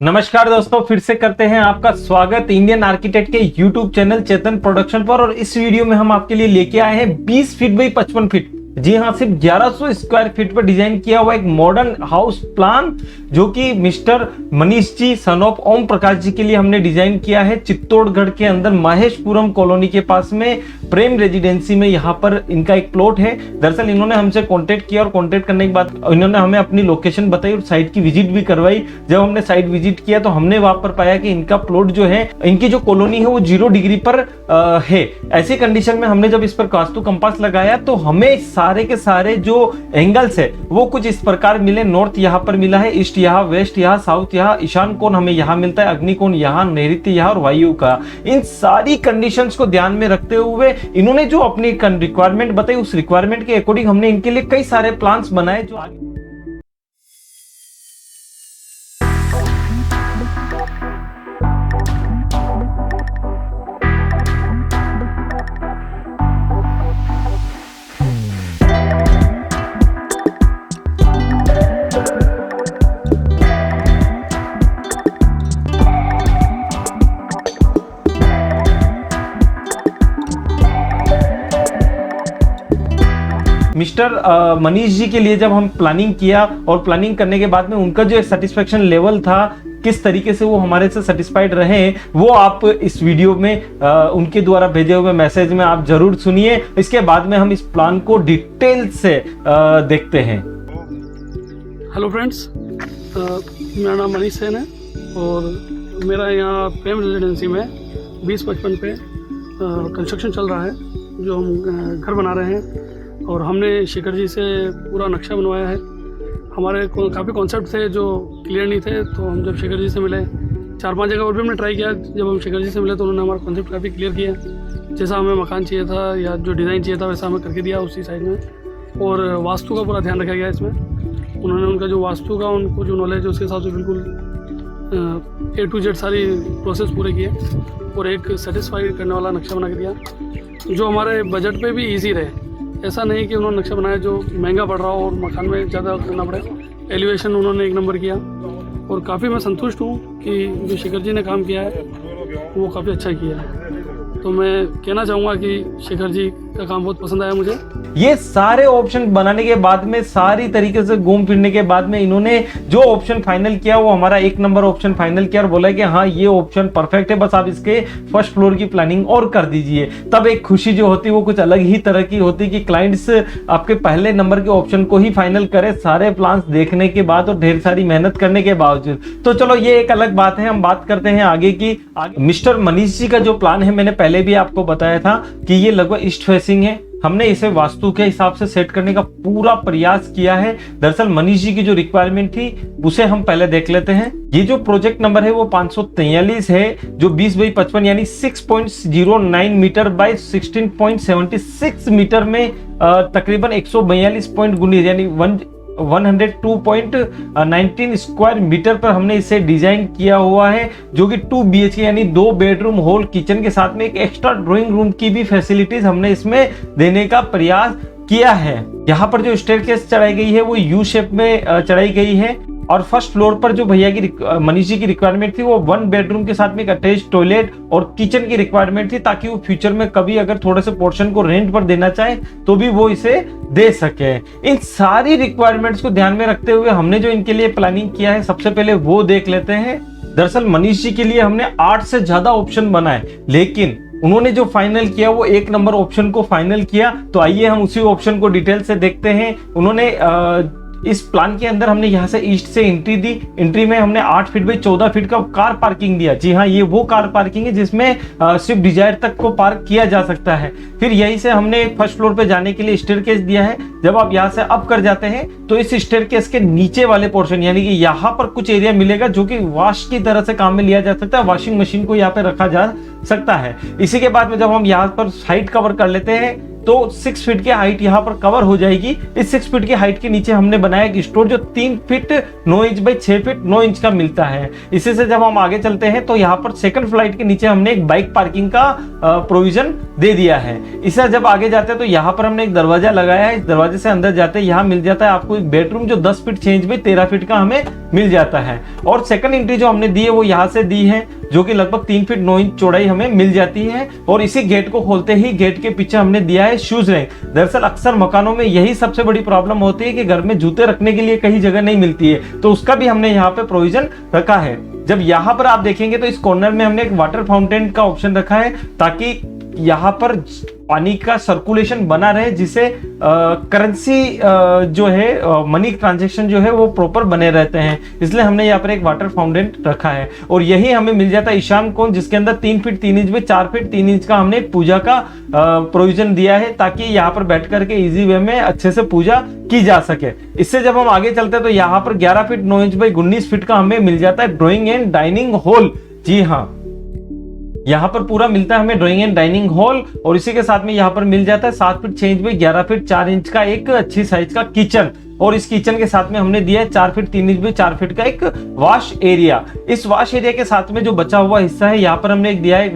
नमस्कार दोस्तों, फिर से करते हैं आपका स्वागत इंडियन आर्किटेक्ट के यूट्यूब चैनल चेतन प्रोडक्शन पर। और इस वीडियो में हम आपके लिए लेके आए हैं 20 फीट बाई 55 फीट, जी हाँ, सिर्फ 1100 स्क्वायर फीट पर डिजाइन किया हुआ एक मॉडर्न हाउस प्लान, जो कि mister Manish ji son of Om Prakash ji के लिए हमने डिजाइन किया है। चित्तौड़गढ़ के अंदर महेशपुरम कॉलोनी के पास में प्रेम रेजिडेंसी में यहाँ पर इनका एक प्लॉट है। दरअसल इन्होंने हमसे कांटेक्ट किया और कांटेक्ट करने के बाद इन्होंने हमें अपनी लोकेशन बताई और साइट की विजिट भी करवाई। जब हमने साइट विजिट किया तो हमने वहां पर पाया कि इनका प्लॉट जो है, इनकी जो कॉलोनी है वो 0 डिग्री पर है। ऐसी कंडीशन में हमने जब इस पर वास्तु कंपास लगाया तो हमें सारे के सारे जो एंगल्स है वो कुछ इस प्रकार मिले। नॉर्थ यहाँ पर मिला है, ईस्ट यहाँ, वेस्ट यहाँ, साउथ यहाँ, ईशान कोण हमें यहाँ मिलता है, अग्नि कोण यहाँ, नैऋत्य यहाँ और वायु का। इन सारी कंडीशंस को ध्यान में रखते हुए इन्होंने जो अपनी रिक्वायरमेंट बताई, उस रिक्वायरमेंट के अकॉर्डिंग हमने इनके लिए कई सारे प्लान्स बनाए जो आगे मिस्टर मनीष जी के लिए जब हम प्लानिंग किया और प्लानिंग करने के बाद में उनका जो सेटिस्फेक्शन लेवल था, किस तरीके से वो हमारे से सेटिस्फाइड रहे, वो आप इस वीडियो में उनके द्वारा भेजे हुए मैसेज में आप जरूर सुनिए। इसके बाद में हम इस प्लान को डिटेल से देखते हैं। हेलो फ्रेंड्स, मेरा नाम मनीष सेन है और मेरा यहाँ प्रेम रेजिडेंसी में 2055 पे कंस्ट्रक्शन चल रहा है, जो हम घर बना रहे हैं। और हमने शेखर जी से पूरा नक्शा बनवाया है। हमारे काफ़ी कॉन्सेप्ट थे जो क्लियर नहीं थे, तो हम जब शेखर जी से मिले, 4-5 जगह और भी हमने ट्राई किया। जब हम शेखर जी से मिले तो उन्होंने हमारा कॉन्सेप्ट काफ़ी क्लियर किया, जैसा हमें मकान चाहिए था या जो डिज़ाइन चाहिए था वैसा हमें करके दिया उसी साइड में। और वास्तु का पूरा ध्यान रखा गया इसमें। उन्होंने उनका जो वास्तु का उनको जो नॉलेज है उसके हिसाब से बिल्कुल A to Z सारी प्रोसेस पूरे किए और एक सेटिस्फाई करने वाला नक्शा बना के दिया जो हमारे बजट पे भी इजी रहे। ऐसा नहीं कि उन्होंने नक्शा बनाया जो महंगा पड़ रहा हो और मकान में ज़्यादा करना पड़े। एलिवेशन उन्होंने 1 नंबर किया और काफ़ी मैं संतुष्ट हूँ कि जो शेखर जी ने काम किया है वो काफ़ी अच्छा किया है। तो मैं कहना चाहूँगा कि शेखर जी का काम बहुत पसंद आया मुझे। ये सारे ऑप्शन बनाने के बाद में, सारी तरीके से घूम फिरने के बाद में इन्होंने जो ऑप्शन फाइनल किया वो हमारा 1 नंबर ऑप्शन फाइनल किया और बोला कि हाँ ये ऑप्शन परफेक्ट है, बस आप इसके फर्स्ट फ्लोर की प्लानिंग और कर दीजिए। तब एक खुशी जो होती है वो कुछ अलग ही तरह की होती है कि क्लाइंट्स आपके पहले नंबर के ऑप्शन को ही फाइनल करे, सारे प्लान्स देखने के बाद और ढेर सारी मेहनत करने के बावजूद। तो चलो ये एक अलग बात है, हम बात करते हैं आगे की। मिस्टर मनीष जी का जो प्लान है, मैंने पहले भी आपको बताया था कि ये लगभग ईस्ट फेसिंग है। हमने इसे वास्तु के हिसाब से सेट करने का पूरा प्रयास किया है। दरअसल मनीष जी की जो रिक्वायरमेंट थी उसे हम पहले देख लेते हैं। ये जो प्रोजेक्ट नंबर है वो 543 है, जो 20 बाई 55 यानी 6.09 मीटर बाई 16.76 मीटर में तकरीबन 142.19 यानी 102.19 स्क्वायर मीटर पर हमने इसे डिजाइन किया हुआ है, जो कि 2 BHK यानी 2 बेडरूम हॉल किचन के साथ में एक एक्स्ट्रा ड्राइंग रूम की भी फैसिलिटीज हमने इसमें देने का प्रयास किया है। यहाँ पर जो स्टेयरकेस चढ़ाई गई है वो यू शेप में चढ़ाई गई है। और फर्स्ट फ्लोर पर जो भैया की मनीष जी की रिक्वायरमेंट थी वो 1 बेडरूम के साथ में एक अटैच टॉयलेट और किचन की रिक्वायरमेंट थी, ताकि वो फ्यूचर में कभी अगर थोड़े से पोर्शन को रेंट पर देना चाहे तो भी वो इसे दे सके। इन सारी रिक्वायरमेंट्स को ध्यान में रखते हुए हमने जो इनके लिए प्लानिंग किया है, सबसे पहले वो देख लेते हैं। दरअसल मनीष जी के लिए हमने 8 से ज्यादा ऑप्शन बनाए, लेकिन उन्होंने जो फाइनल किया वो 1 नंबर ऑप्शन को फाइनल किया। तो आइए हम उसी ऑप्शन को डिटेल से देखते हैं। उन्होंने इस प्लान के अंदर हमने यहाँ से ईस्ट से एंट्री दी। एंट्री में हमने 8 फीट बाई 14 फीट का कार पार्किंग दिया। जी हाँ, ये वो कार पार्किंग है जिसमें सिर्फ डिजायर तक को पार्क किया जा सकता है। फिर यहीं से हमने फर्स्ट फ्लोर पे जाने के लिए स्टेयरकेस दिया है। जब आप यहाँ से अप कर जाते हैं तो इस स्टेयरकेस के नीचे वाले पोर्शन यानी कि यहाँ पर कुछ एरिया मिलेगा जो कि वॉश की तरह से काम में लिया जा सकता है। वॉशिंग मशीन को यहाँ पे रखा जा सकता है। इसी के बाद में जब हम यहाँ पर साइड कवर कर लेते हैं, तो 6 फीट की हाइट यहाँ पर कवर हो जाएगी। इस 6 फीट की हाइट के नीचे हमने बनाया एक स्टोर जो 3 feet 9 inch by 6 feet 9 inch का मिलता है। इसी से जब हम आगे चलते हैं तो यहाँ पर सेकंड फ्लाइट के नीचे हमने एक बाइक पार्किंग का प्रोविजन दे दिया है। इससे जब आगे जाते हैं तो यहाँ पर हमने एक दरवाजा लगाया है। इस दरवाजे से अंदर जाते हैं, यहाँ मिल जाता है आपको एक बेडरूम जो 10 फीट 6 इंच बाई 13 फीट का हमें मिल जाता है। और सेकंड एंट्री जो हमने दी है वो यहाँ से दी है, जो कि लगभग 3 फीट 9 इंच चौड़ाई हमें मिल जाती है। और इसी गेट को खोलते ही गेट के पीछे हमने दिया है शूज रैक। दरअसल अक्सर मकानों में यही सबसे बड़ी प्रॉब्लम होती है कि घर में जूते रखने के लिए कहीं जगह नहीं मिलती है, तो उसका भी हमने यहाँ पे प्रोविजन रखा है। जब यहाँ पर आप देखेंगे तो इस कॉर्नर में हमने एक वाटर फाउंटेन का ऑप्शन रखा है, ताकि यहाँ पर पानी का सर्कुलेशन बना रहे, जिससे करेंसी जो है मनी ट्रांजैक्शन जो है वो प्रॉपर बने रहते हैं। इसलिए हमने यहाँ पर एक वाटर फाउंटेन रखा है। और यही हमें मिल जाता है ईशान कोण, जिसके अंदर 3 फीट 3 इंच में 4 फीट 3 इंच का हमने पूजा का प्रोविजन दिया है, ताकि यहाँ पर बैठ करके इजी वे में अच्छे से पूजा की जा सके। इससे जब हम आगे चलते हैं तो यहाँ पर 11 फीट 9 इंच बाई 19 फीट का हमें मिल जाता है ड्राइंग एंड डाइनिंग हॉल। जी हाँ, यहाँ पर पूरा मिलता है हमें ड्राइंग एंड डाइनिंग हॉल। और इसी के साथ में यहाँ पर मिल जाता है 7 feet 6 inch by 11 feet 4 inch का एक अच्छी साइज का किचन। और इस किचन के साथ में हमने दिया है 4 फीट 3 इंच बाई 4 फीट का एक वॉश एरिया। इस वॉश एरिया के साथ में जो बचा हुआ हिस्सा है, यहाँ पर हमने एक दिया है एक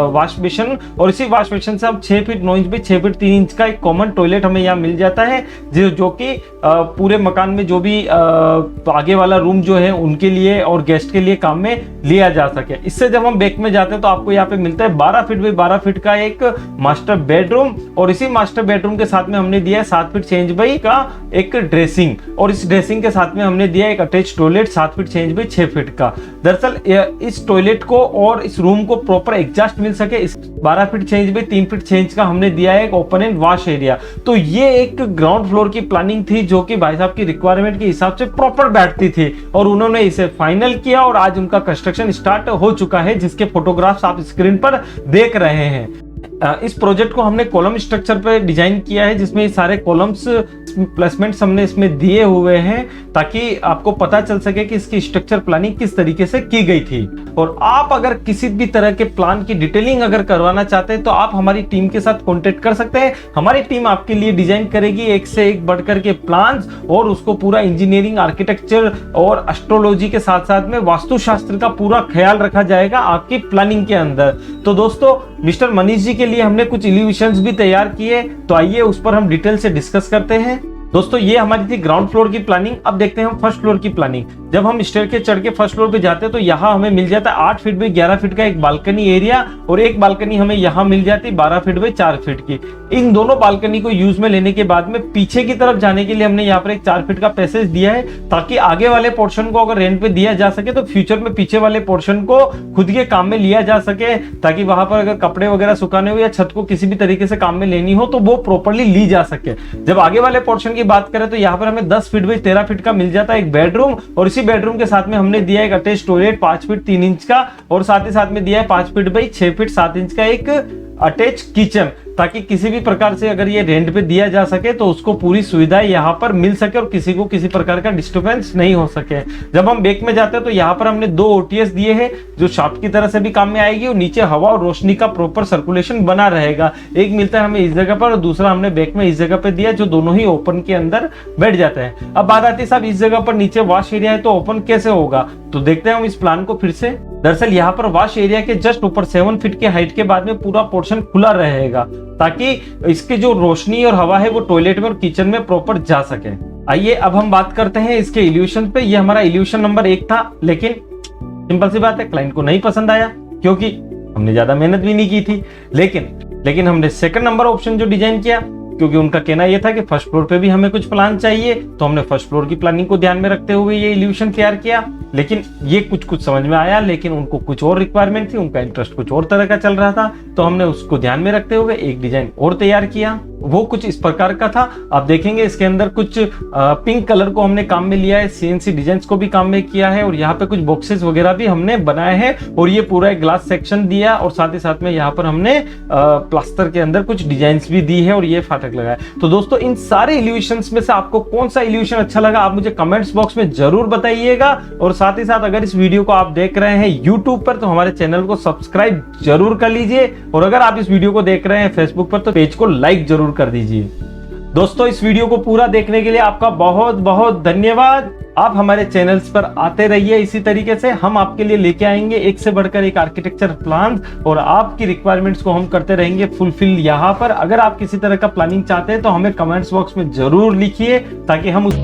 वॉश बेसिन। और इसी वॉश बेसिन से हम 6 feet 9 inch by 6 feet 3 inch का एक कॉमन टॉयलेट हमें यहाँ मिल जाता है, जो कि पूरे मकान में जो भी आगे वाला रूम जो है उनके लिए और गेस्ट के लिए काम में लिया जा सके। इससे जब हम बैक में जाते हैं तो आपको यहाँ पे मिलता है 12 फीट बाई 12 फीट का एक मास्टर बेडरूम। और इसी मास्टर बेडरूम के साथ में हमने दिया है 7 फीट 6 इंच बाई का एक ड्रेसिंग। और इस ड्रेसिंग के साथ में हमने दिया एक attach toilet 7 feet 6 inch by 6 feet का। दरअसल इस टॉयलेट को और इस रूम को प्रॉपर एग्जॉस्ट मिल सके, इस 12 feet 6 inch by 3 feet 6 inch का हमने दिया है एक ओपन एंड वॉश एरिया। तो ये एक ग्राउंड फ्लोर की प्लानिंग थी, जो कि भाई साहब की रिक्वायरमेंट के हिसाब से प्रॉपर बैठती थी, और उन्होंने इसे फाइनल किया और आज उनका कंस्ट्रक्शन स्टार्ट हो चुका है, जिसके फोटोग्राफ्स आप स्क्रीन पर देख रहे हैं। इस प्रोजेक्ट को हमने कॉलम स्ट्रक्चर पे डिजाइन किया है, जिसमें सारे कॉलम्स प्लेसमेंट्स हमने इसमें दिए हुए हैं, ताकि आपको पता चल सके कि इसकी स्ट्रक्चर प्लानिंग किस तरीके से की गई थी। और आप अगर किसी भी तरह के प्लान की डिटेलिंग अगर करवाना चाहते हैं तो आप हमारी टीम के साथ कांटेक्ट कर सकते हैं। हमारी टीम आपके लिए डिजाइन करेगी एक से एक बढ़कर के प्लान्स, और उसको पूरा इंजीनियरिंग, आर्किटेक्चर और एस्ट्रोलॉजी के साथ साथ में वास्तुशास्त्र का पूरा ख्याल रखा जाएगा आपकी प्लानिंग के अंदर। तो दोस्तों, मिस्टर मनीष जी के लिए हमने कुछ एलिवेशंस भी तैयार किए, तो आइए उस पर हम डिटेल से डिस्कस करते हैं। दोस्तों, ये हमारी थी ग्राउंड फ्लोर की प्लानिंग। अब देखते हैं हम फर्स्ट फ्लोर की प्लानिंग। जब हम स्टेयर के चढ़ के फर्स्ट फ्लोर पे जाते हैं तो यहाँ हमें मिल जाता है 8 फीट बाई 11 फीट का एक बालकनी एरिया, और एक बालकनी हमें यहाँ मिल जाती है 12 फीट बाई 4 फीट की। इन दोनों बालकनी को यूज में लेने के बाद में पीछे की तरफ जाने के लिए हमने यहाँ पर एक 4 फीट का पैसेज दिया है, ताकि आगे वाले पोर्शन को अगर रेंट पे दिया जा सके तो फ्यूचर में पीछे वाले पोर्शन को खुद के काम में लिया जा सके, ताकि वहां पर अगर कपड़े वगैरह सुखाने हो या छत को किसी भी तरीके से काम में लेनी हो तो वो प्रॉपरली ली जा सके। जब आगे वाले पोर्शन की बात करें तो यहाँ पर हमें 10 फीट बाई 13 फीट का मिल जाता है एक बेडरूम, और इसी बेडरूम के साथ में हमने दिया एक अटैच टॉयलेट 5 फीट 3 इंच का, और साथ ही साथ में दिया है 5 फीट बाई 6 फीट 7 इंच का एक अटैच किचन, ताकि किसी भी प्रकार से अगर ये रेंट पे दिया जा सके तो उसको पूरी सुविधाएं यहाँ पर मिल सके और किसी को किसी प्रकार का डिस्टर्बेंस नहीं हो सके। जब हम बैक में जाते हैं तो यहाँ पर हमने 2 OTS दिए हैं, जो शाफ्ट की तरह से भी काम में आएगी और नीचे हवा और रोशनी का प्रॉपर सर्कुलेशन बना रहेगा। एक मिलता है हमें इस जगह पर और दूसरा हमने बैक में इस जगह पे दिया, जो दोनों ही ओपन के अंदर बैठ जाते हैं। अब बात आती है साहब, इस जगह पर नीचे वॉश एरिया है तो ओपन कैसे होगा, तो देखते हैं हम इस प्लान को फिर से। दरअसल यहाँ पर वॉश एरिया के जस्ट ऊपर 7 फीट के हाइट के बाद में पूरा पोर्शन खुला रहेगा, ताकि इसकी जो रोशनी और हवा है वो टॉयलेट में और किचन में प्रॉपर जा सके। आइए अब हम बात करते हैं इसके इल्यूशन पे। ये हमारा इल्यूशन नंबर 1 था, लेकिन सिंपल सी बात है, क्लाइंट को नहीं पसंद आया, क्योंकि हमने ज्यादा मेहनत भी नहीं की थी। लेकिन हमने सेकंड नंबर ऑप्शन जो डिजाइन किया, क्योंकि उनका कहना यह था कि फर्स्ट फ्लोर पे भी हमें कुछ प्लान चाहिए, तो हमने फर्स्ट फ्लोर की प्लानिंग को ध्यान में रखते हुए ये इल्यूशन तैयार किया। लेकिन ये कुछ समझ में आया, लेकिन उनको कुछ और रिक्वायरमेंट थी, उनका इंटरेस्ट कुछ और तरह का चल रहा था, तो हमने उसको ध्यान में रखते हुए एक डिजाइन और तैयार किया। वो कुछ इस प्रकार का था, आप देखेंगे इसके अंदर कुछ पिंक कलर को हमने काम में लिया है, CNC डिजाइन्स को भी काम में किया है, और यहाँ पे कुछ बॉक्सेस वगैरह भी हमने बनाए हैं, और ये पूरा एक ग्लास सेक्शन दिया, और साथ ही साथ में यहाँ पर हमने प्लास्टर के अंदर कुछ डिजाइन्स भी दी है, और ये फाटक लगा है। तो दोस्तों इन सारे एलिवेशंस में से आपको कौन सा एलिवेशन अच्छा लगा आप मुझे कमेंट्स बॉक्स में जरूर बताइएगा। और साथ ही साथ अगर इस वीडियो को आप देख रहे हैं यूट्यूब पर तो हमारे चैनल को सब्सक्राइब जरूर कर लीजिए, और अगर आप इस वीडियो को देख रहे हैं फेसबुक पर तो पेज को लाइक जरूर कर दीजिए। दोस्तों इस वीडियो को पूरा देखने के लिए आपका बहुत बहुत धन्यवाद। आप हमारे चैनल्स पर आते रहिए, इसी तरीके से हम आपके लिए लेके आएंगे एक से बढ़कर एक आर्किटेक्चर प्लान, और आपकी रिक्वायरमेंट्स को हम करते रहेंगे फुलफिल यहाँ पर। अगर आप किसी तरह का प्लानिंग चाहते हैं तो हमें कमेंट्स बॉक्स में जरूर लिखिए ताकि हम उस